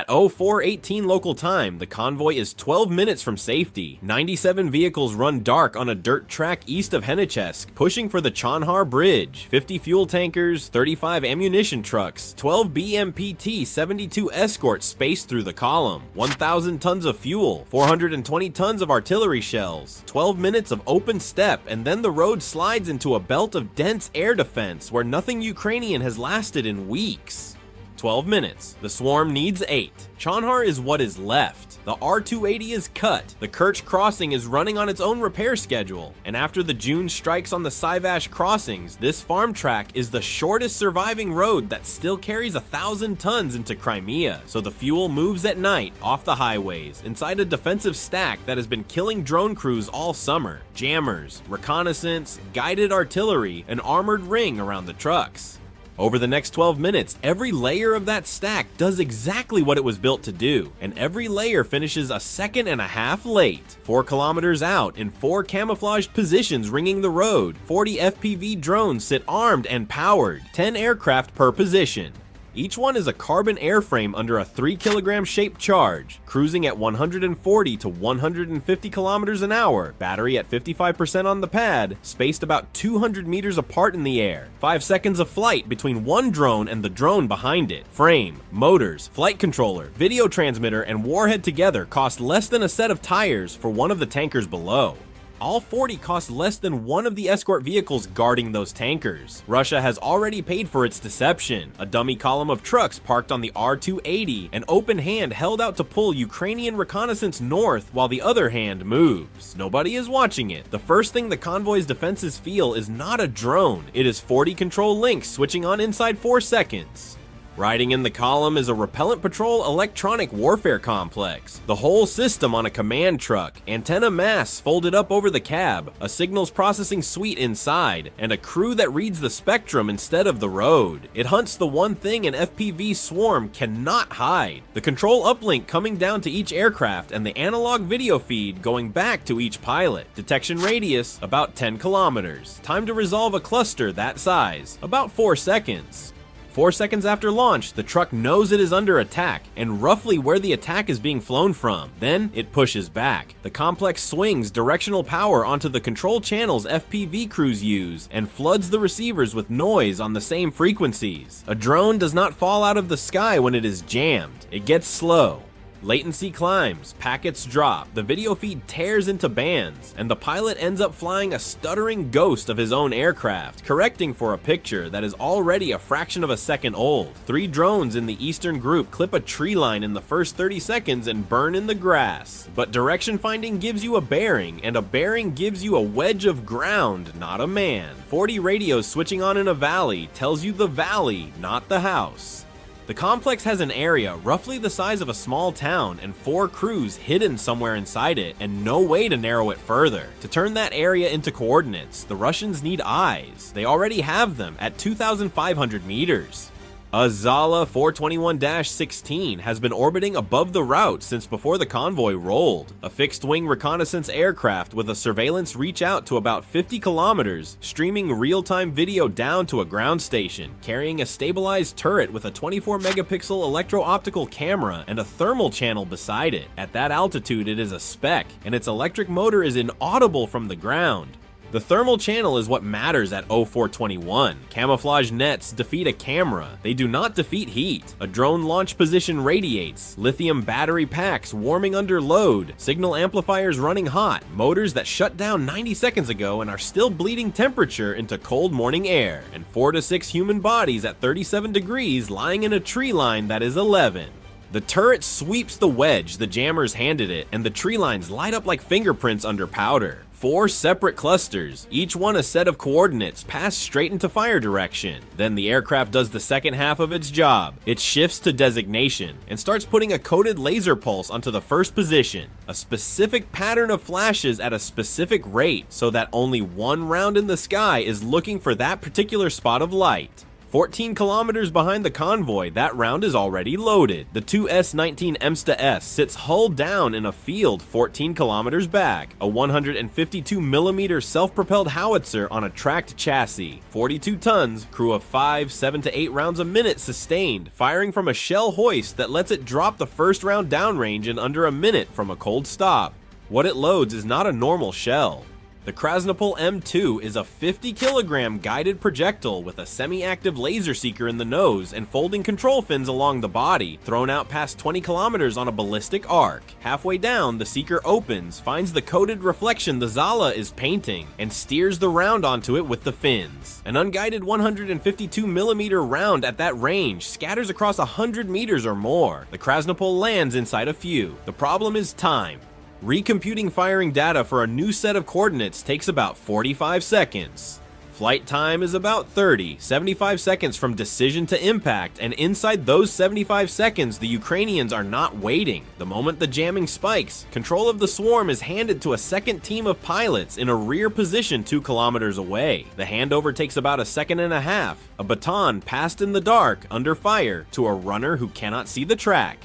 At 04:18 local time, the convoy is 12 minutes from safety. 97 vehicles run dark on a dirt track east of Henichesk, pushing for the Chonhar Bridge. 50 fuel tankers, 35 ammunition trucks, 12 BMPT 72 escorts spaced through the column, 1,000 tons of fuel, 420 tons of artillery shells, 12 minutes of open steppe, and then the road slides into a belt of dense air defense where nothing Ukrainian has lasted in weeks. 12 minutes. The swarm needs 8. Chonhar is what is left. The R-280 is cut. The Kerch crossing is running on its own repair schedule. And after the June strikes on the Sivash crossings, this farm track is the shortest surviving road that still carries 1,000 tons into Crimea. So the fuel moves at night off the highways, inside a defensive stack that has been killing drone crews all summer. Jammers, reconnaissance, guided artillery, an armored ring around the trucks. Over the next 12 minutes, every layer of that stack does exactly what it was built to do, and every layer finishes a second and a half late. 4 kilometers out, in 4 camouflaged positions ringing the road, 40 FPV drones sit armed and powered, 10 aircraft per position. Each one is a carbon airframe under a 3 kilogram shaped charge, cruising at 140 to 150 kilometers an hour, battery at 55% on the pad, spaced about 200 meters apart in the air, 5 seconds of flight between one drone and the drone behind it. Frame, motors, flight controller, video transmitter, and warhead together cost less than a set of tires for one of the tankers below. All 40 cost less than one of the escort vehicles guarding those tankers. Russia has already paid for its deception. A dummy column of trucks parked on the R-280, an open hand held out to pull Ukrainian reconnaissance north while the other hand moves. Nobody is watching it. The first thing the convoy's defenses feel is not a drone. It is 40 control links switching on inside 4 seconds. Riding in the column is a repellent patrol electronic warfare complex. The whole system on a command truck, antenna masts folded up over the cab, a signals processing suite inside, and a crew that reads the spectrum instead of the road. It hunts the one thing an FPV swarm cannot hide: the control uplink coming down to each aircraft and the analog video feed going back to each pilot. Detection radius, about 10 kilometers. Time to resolve a cluster that size, about 4 seconds. 4 seconds after launch, the truck knows it is under attack and roughly where the attack is being flown from. Then it pushes back. The complex swings directional power onto the control channels FPV crews use and floods the receivers with noise on the same frequencies. A drone does not fall out of the sky when it is jammed. It gets slow. Latency climbs, packets drop, the video feed tears into bands, and the pilot ends up flying a stuttering ghost of his own aircraft, correcting for a picture that is already a fraction of a second old. 3 drones in the eastern group clip a tree line in the first 30 seconds and burn in the grass. But direction finding gives you a bearing, and a bearing gives you a wedge of ground, not a man. 40 radios switching on in a valley tells you the valley, not the house. The complex has an area roughly the size of a small town and 4 crews hidden somewhere inside it and no way to narrow it further. To turn that area into coordinates, the Russians need eyes. They already have them at 2,500 meters. A Zala 421-16 has been orbiting above the route since before the convoy rolled. A fixed-wing reconnaissance aircraft with a surveillance reach out to about 50 kilometers, streaming real-time video down to a ground station, carrying a stabilized turret with a 24-megapixel electro-optical camera and a thermal channel beside it. At that altitude, it is a speck, and its electric motor is inaudible from the ground. The thermal channel is what matters at 0421. Camouflage nets defeat a camera. They do not defeat heat. A drone launch position radiates. Lithium battery packs warming under load. Signal amplifiers running hot. Motors that shut down 90 seconds ago and are still bleeding temperature into cold morning air. And 4 to 6 human bodies at 37 degrees lying in a tree line that is 11. The turret sweeps the wedge the jammers handed it, and the tree lines light up like fingerprints under powder. 4 separate clusters, each one a set of coordinates passed straight into fire direction. Then the aircraft does the second half of its job. It shifts to designation and starts putting a coded laser pulse onto the first position, a specific pattern of flashes at a specific rate so that only one round in the sky is looking for that particular spot of light. 14 kilometers behind the convoy, that round is already loaded. The 2S-19 msta-s sits hull down in a field 14 kilometers back, a 152mm self-propelled howitzer on a tracked chassis. 42 tons, crew of 5, 7 to 8 rounds a minute sustained, firing from a shell hoist that lets it drop the first round downrange in under a minute from a cold stop. What it loads is not a normal shell. The Krasnopol M2 is a 50-kilogram guided projectile with a semi-active laser seeker in the nose and folding control fins along the body, thrown out past 20 kilometers on a ballistic arc. Halfway down, the seeker opens, finds the coated reflection the Zala is painting, and steers the round onto it with the fins. An unguided 152mm round at that range scatters across 100 meters or more. The Krasnopol lands inside a few. The problem is time. Recomputing firing data for a new set of coordinates takes about 45 seconds. Flight time is about 75 seconds from decision to impact, and inside those 75 seconds, the Ukrainians are not waiting. The moment the jamming spikes, control of the swarm is handed to a second team of pilots in a rear position 2 kilometers away. The handover takes about a second and a half, a baton passed in the dark, under fire, to a runner who cannot see the track.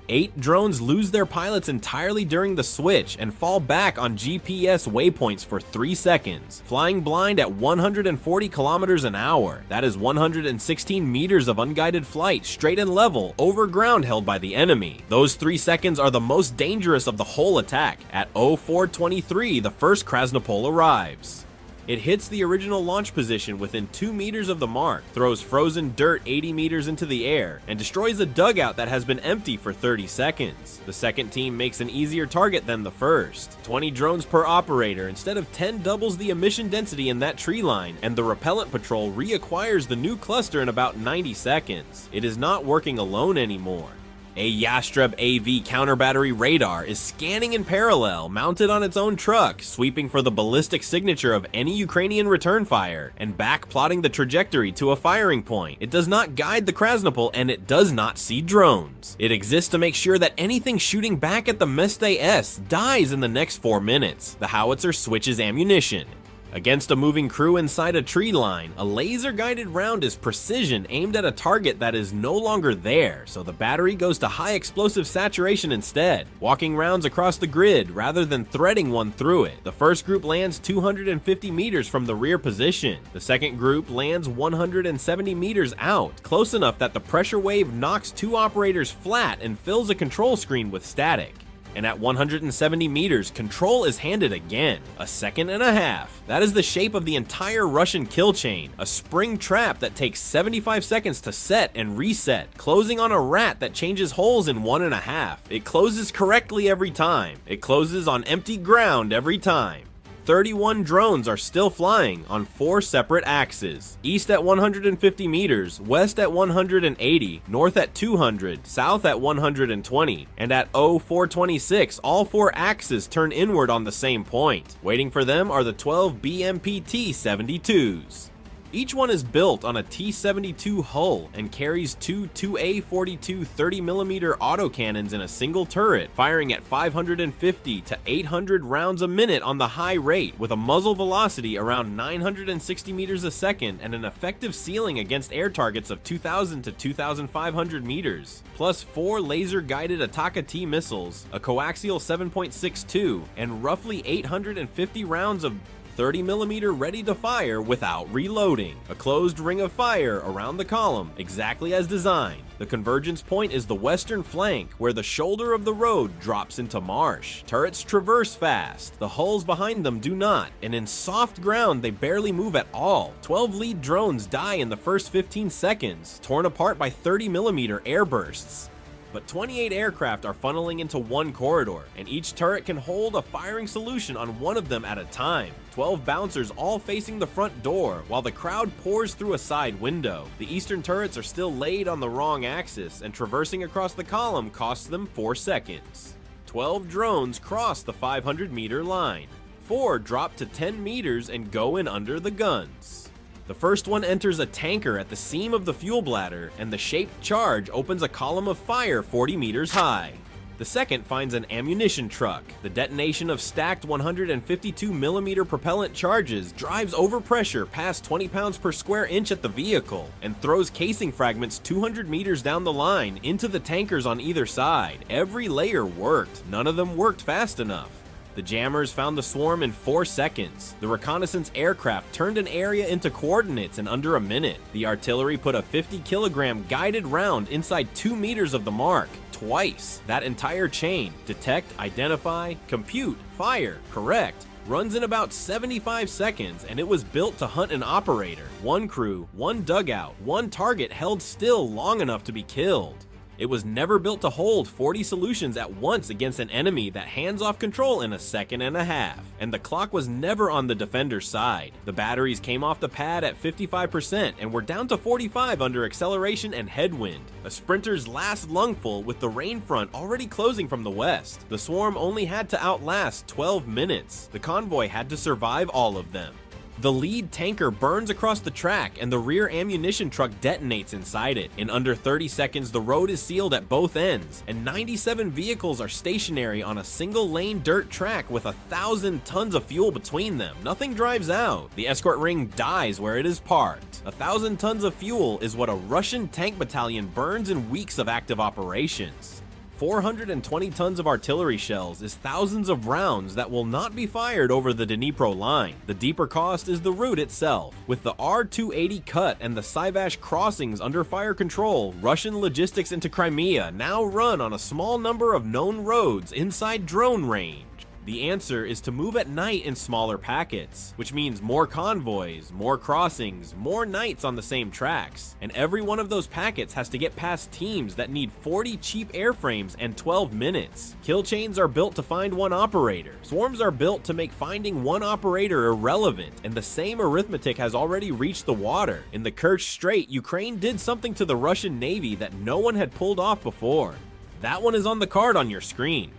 8 drones lose their pilots entirely during the switch and fall back on GPS waypoints for 3 seconds, flying blind at 140 kilometers an hour. That is 116 meters of unguided flight, straight and level, over ground held by the enemy. Those 3 seconds are the most dangerous of the whole attack. At 04:23, the first Krasnopol arrives. It hits the original launch position within 2 meters of the mark, throws frozen dirt 80 meters into the air, and destroys a dugout that has been empty for 30 seconds. The second team makes an easier target than the first. 20 drones per operator instead of 10 doubles the emission density in that tree line, and the repellent patrol reacquires the new cluster in about 90 seconds. It is not working alone anymore. A Yastreb AV counter-battery radar is scanning in parallel, mounted on its own truck, sweeping for the ballistic signature of any Ukrainian return fire, and back-plotting the trajectory to a firing point. It does not guide the Krasnopol, and it does not see drones. It exists to make sure that anything shooting back at the msta-s dies in the next 4 minutes. The howitzer switches ammunition. Against a moving crew inside a tree line, a laser-guided round is precision aimed at a target that is no longer there, so the battery goes to high explosive saturation instead, walking rounds across the grid rather than threading one through it. The first group lands 250 meters from the rear position. The second group lands 170 meters out, close enough that the pressure wave knocks 2 operators flat and fills a control screen with static. And at 170 meters, control is handed again. A second and a half. That is the shape of the entire Russian kill chain, a spring trap that takes 75 seconds to set and reset, closing on a rat that changes holes in 1.5. It closes correctly every time. It closes on empty ground every time. 31 drones are still flying on 4 separate axes. East at 150 meters, west at 180, north at 200, south at 120, and at 0426, all 4 axes turn inward on the same point. Waiting for them are the 12 BMP-T-72s. Each one is built on a T-72 hull and carries 2 2A-42 30mm autocannons in a single turret, firing at 550 to 800 rounds a minute on the high rate, with a muzzle velocity around 960 meters a second and an effective ceiling against air targets of 2,000 to 2,500 meters, plus 4 laser-guided Ataka-T missiles, a coaxial 7.62, and roughly 850 rounds of 30mm ready to fire without reloading. A closed ring of fire around the column, exactly as designed. The convergence point is the western flank, where the shoulder of the road drops into marsh. Turrets traverse fast, the hulls behind them do not, and in soft ground they barely move at all. 12 lead drones die in the first 15 seconds, torn apart by 30mm air bursts. But 28 aircraft are funneling into one corridor, and each turret can hold a firing solution on one of them at a time. 12 bouncers all facing the front door, while the crowd pours through a side window. The eastern turrets are still laid on the wrong axis, and traversing across the column costs them 4 seconds. 12 drones cross the 500-meter line. 4 drop to 10 meters and go in under the guns. The first one enters a tanker at the seam of the fuel bladder, and the shaped charge opens a column of fire 40 meters high. The second finds an ammunition truck. The detonation of stacked 152mm propellant charges drives over pressure past 20 pounds per square inch at the vehicle and throws casing fragments 200 meters down the line into the tankers on either side. Every layer worked, none of them worked fast enough. The jammers found the swarm in 4 seconds. The reconnaissance aircraft turned an area into coordinates in under a minute. The artillery put a 50-kilogram guided round inside 2 meters of the mark. Twice. That entire chain, detect, identify, compute, fire, correct, runs in about 75 seconds, and it was built to hunt an operator. 1 crew, 1 dugout, 1 target held still long enough to be killed. It was never built to hold 40 solutions at once against an enemy that hands off control in a second and a half. And the clock was never on the defender's side. The batteries came off the pad at 55% and were down to 45 under acceleration and headwind. A sprinter's last lungful with the rain front already closing from the west. The swarm only had to outlast 12 minutes. The convoy had to survive all of them. The lead tanker burns across the track and the rear ammunition truck detonates inside it. In under 30 seconds, the road is sealed at both ends, and 97 vehicles are stationary on a single lane dirt track with 1,000 tons of fuel between them. Nothing drives out. The escort ring dies where it is parked. 1,000 tons of fuel is what a Russian tank battalion burns in weeks of active operations. 420 tons of artillery shells is thousands of rounds that will not be fired over the Dnipro line. The deeper cost is the route itself. With the R-280 cut and the Sivash crossings under fire control, Russian logistics into Crimea now run on a small number of known roads inside drone range. The answer is to move at night in smaller packets, which means more convoys, more crossings, more nights on the same tracks. And every one of those packets has to get past teams that need 40 cheap airframes and 12 minutes. Kill chains are built to find one operator. Swarms are built to make finding one operator irrelevant, and the same arithmetic has already reached the water. In the Kerch Strait, Ukraine did something to the Russian Navy that no one had pulled off before. That one is on the card on your screen.